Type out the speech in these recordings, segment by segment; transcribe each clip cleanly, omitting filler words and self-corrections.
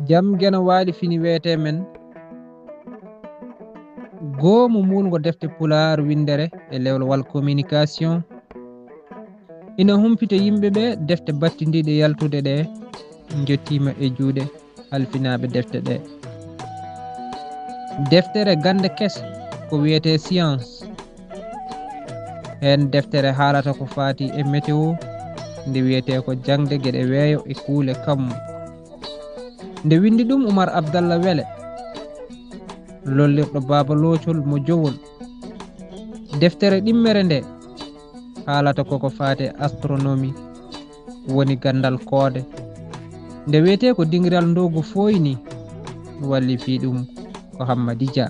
jam gena waali fini wete men Goomu Muulngo Defte Pulaar Winndere e lewol wal communication ina humpita yimɓe ɓe defte battindiɗe yaltude ɗe jottima e juuɗe halfinaɓe defte ɗe. Deftere gande kese ko wiyete science, hen deftere haalata ko faati e météo nde wiyete ko jangde gueɗe weeyo e kuule kammu. Nde windi ɗum Oumar Abdallah Wele, lollirɗo Baba Locol mo Jowol. Deftere ɗimmere nde haalata koko faate astronomie woni gandal koode nde wiyete ko dingiral ndogu foyni walli fi ɗum ko Hammadi Dia.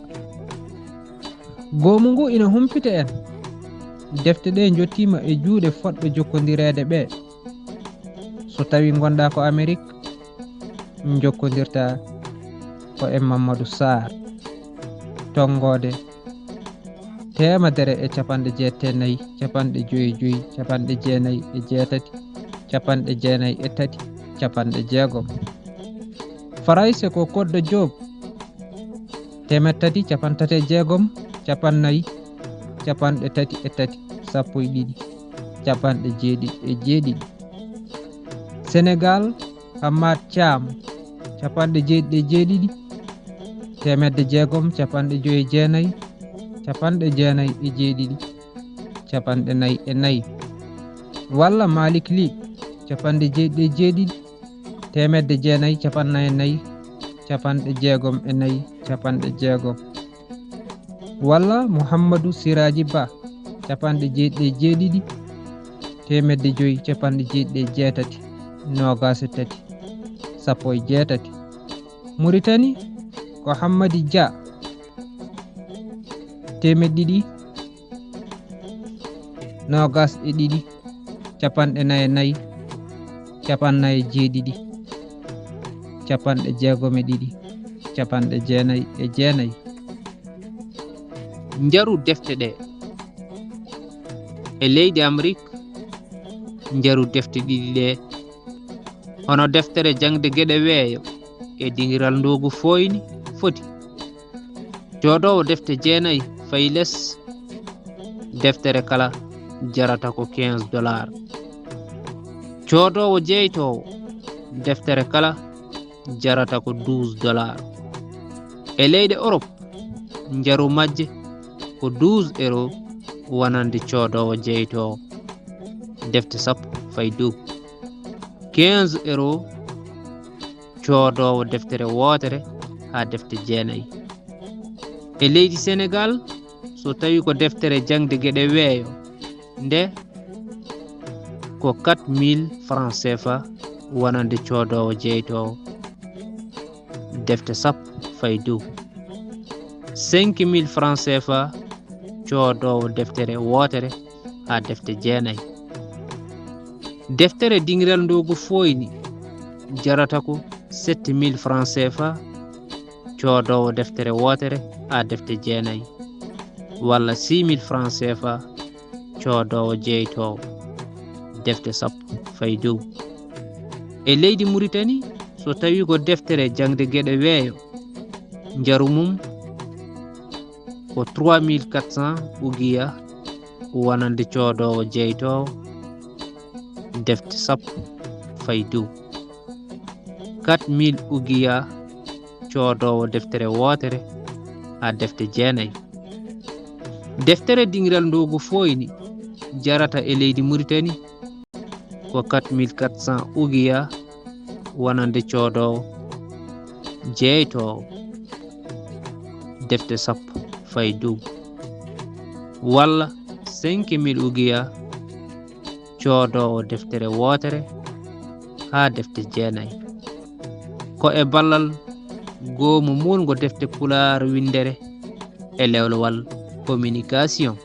Goomu ngu ina humpita en defte ɗe jottima e juuɗe fodɓe jokkodirede ɓe. So tawi gonɗa ko Amérique jokkodirta ko e Mamadou Sarr, tonggode 194, 95, 98, 93, 60. Farayse ko Koddo Job 336, 40, 33, 17. Sénégal Hamad Thiam 77, 600, 99, 97, walla Malik Ly 77, 194, 64, walla Mouhammadou Siraji Ba 77, 598, 23, 17. Mauritanie ko Hammadi Dia 200, 22, 49, 97, 69. Njaru defte ɗe e leydi Amérique. Njaru defte ɗiɗi ɗe hono deftere jangde gueɗe weeyo e dingiral ndogu foyni foti. Jodowo defte 9 fayi less. Deftere kala jarata ko $15. Jodowo jeytowo deftere kala jarata ko $12. E leydi Europe njaru majje ko €12 wonande codowo jeytowo. Defte 10 fayi dow €15 codowo deftere wotere ha defte 9. E leydi Sénégal so tawi ko deftere jangde gueɗe weeyo nde ko 4000 francs CFA wonande codowo jeytowo. Defte 10 fayi dow 5000 francs CFA codowo deftere wotere ha defte 9. Deftere dingiral ndogu foyni jarata ko 7000 francs CFA codowo deftere wotere ha defte 9, walla 6000 francs CFA codowo jeytowo. Defte 10 fayi dow. E leydi Mauritanie so tawi ko deftere jangde gueɗe weeyo njaru mum ko 3400 ugiya wonande codowo jeytowo. Defte 10 fayi dow 4000 ugiya codowo deftere wotere ha defte 9. Deftere dingiral ndogu foyni jarata e leydi Mauritanie ko 4400 ugiya wonande codowo jeytowo. Defte 10 fayi dow, walla 5000 ugiya codowo deftere wotere ha defte 9. Ko e ballal Goomu Muulngo Defte Pulaar Winndere e lewol wal communication.